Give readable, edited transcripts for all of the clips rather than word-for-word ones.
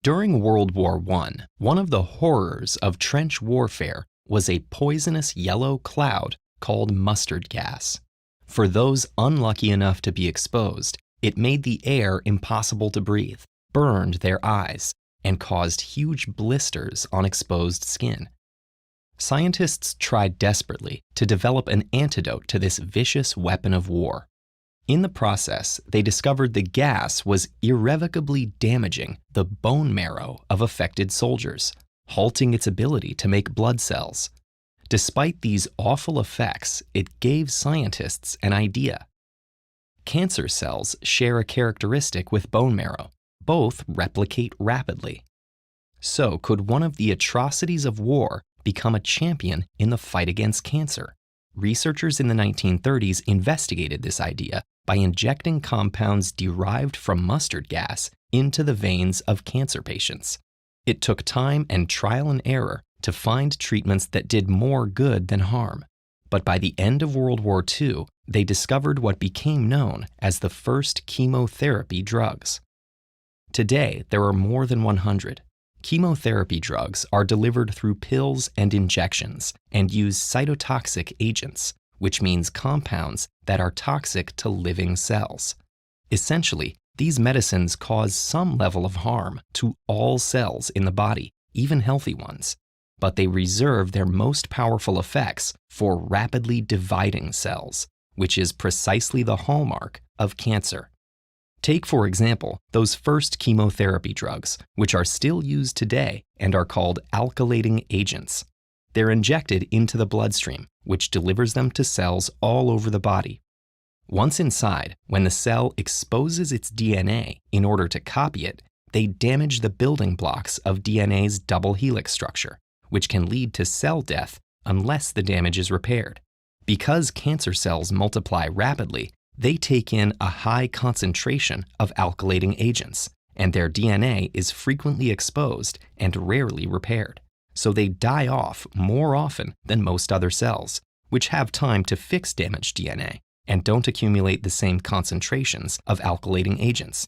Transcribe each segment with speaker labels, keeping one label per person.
Speaker 1: During World War I, one of the horrors of trench warfare was a poisonous yellow cloud called mustard gas. For those unlucky enough to be exposed, it made the air impossible to breathe, burned their eyes, and caused huge blisters on exposed skin. Scientists tried desperately to develop an antidote to this vicious weapon of war. In the process, they discovered the gas was irrevocably damaging the bone marrow of affected soldiers, halting its ability to make blood cells. Despite these awful effects, it gave scientists an idea. Cancer cells share a characteristic with bone marrow. Both replicate rapidly. So could one of the atrocities of war become a champion in the fight against cancer? Researchers in the 1930s investigated this idea by injecting compounds derived from mustard gas into the veins of cancer patients. It took time and trial and error to find treatments that did more good than harm. But by the end of World War II, they discovered what became known as the first chemotherapy drugs. Today, there are more than 100. Chemotherapy drugs are delivered through pills and injections and use cytotoxic agents, which means compounds that are toxic to living cells. Essentially, these medicines cause some level of harm to all cells in the body, even healthy ones, but they reserve their most powerful effects for rapidly dividing cells, which is precisely the hallmark of cancer. Take, for example, those first chemotherapy drugs, which are still used today and are called alkylating agents. They're injected into the bloodstream, which delivers them to cells all over the body. Once inside, when the cell exposes its DNA in order to copy it, they damage the building blocks of DNA's double helix structure, which can lead to cell death unless the damage is repaired. Because cancer cells multiply rapidly, they take in a high concentration of alkylating agents, and their DNA is frequently exposed and rarely repaired. So they die off more often than most other cells, which have time to fix damaged DNA and don't accumulate the same concentrations of alkylating agents.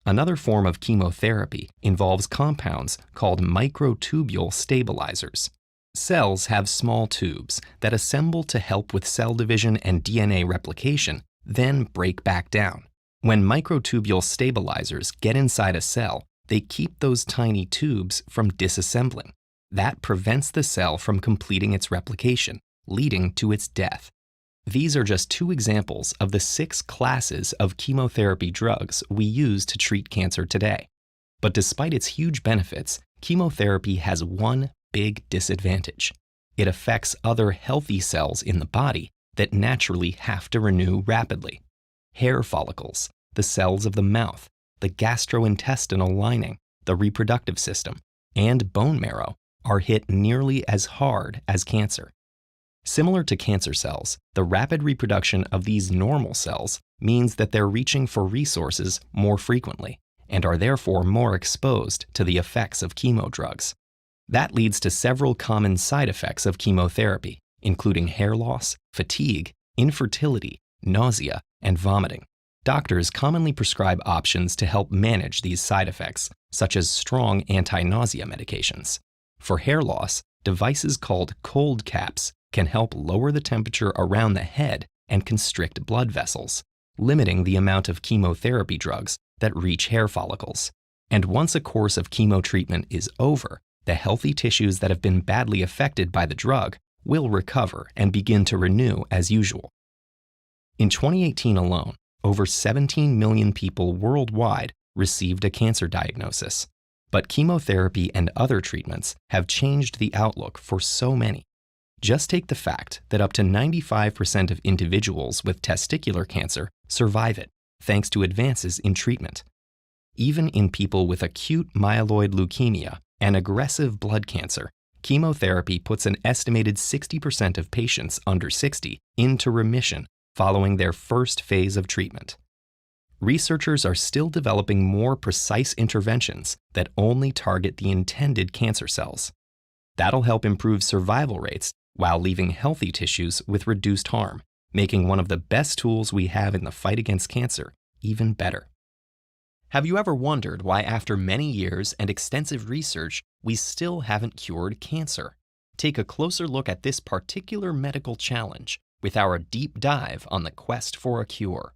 Speaker 1: Another form of chemotherapy involves compounds called microtubule stabilizers. Cells have small tubes that assemble to help with cell division and DNA replication, then break back down. When microtubule stabilizers get inside a cell, they keep those tiny tubes from disassembling. That prevents the cell from completing its replication, leading to its death. These are just two examples of the 6 classes of chemotherapy drugs we use to treat cancer today. But despite its huge benefits, chemotherapy has one big disadvantage. It affects other healthy cells in the body that naturally have to renew rapidly. Hair follicles, the cells of the mouth, the gastrointestinal lining, the reproductive system, and bone marrow are hit nearly as hard as cancer. Similar to cancer cells, the rapid reproduction of these normal cells means that they're reaching for resources more frequently and are therefore more exposed to the effects of chemo drugs. That leads to several common side effects of chemotherapy, including hair loss, fatigue, infertility, nausea, and vomiting. Doctors commonly prescribe options to help manage these side effects, such as strong anti-nausea medications. For hair loss, devices called cold caps can help lower the temperature around the head and constrict blood vessels, limiting the amount of chemotherapy drugs that reach hair follicles. And once a course of chemo treatment is over, the healthy tissues that have been badly affected by the drug will recover and begin to renew as usual. In 2018 alone, over 17 million people worldwide received a cancer diagnosis. But chemotherapy and other treatments have changed the outlook for so many. Just take the fact that up to 95% of individuals with testicular cancer survive it, thanks to advances in treatment. Even in people with acute myeloid leukemia and aggressive blood cancer, chemotherapy puts an estimated 60% of patients under 60 into remission following their first phase of treatment. Researchers are still developing more precise interventions that only target the intended cancer cells. That'll help improve survival rates while leaving healthy tissues with reduced harm, making one of the best tools we have in the fight against cancer even better. Have you ever wondered why, after many years and extensive research, we still haven't cured cancer? Take a closer look at this particular medical challenge with our deep dive on the quest for a cure.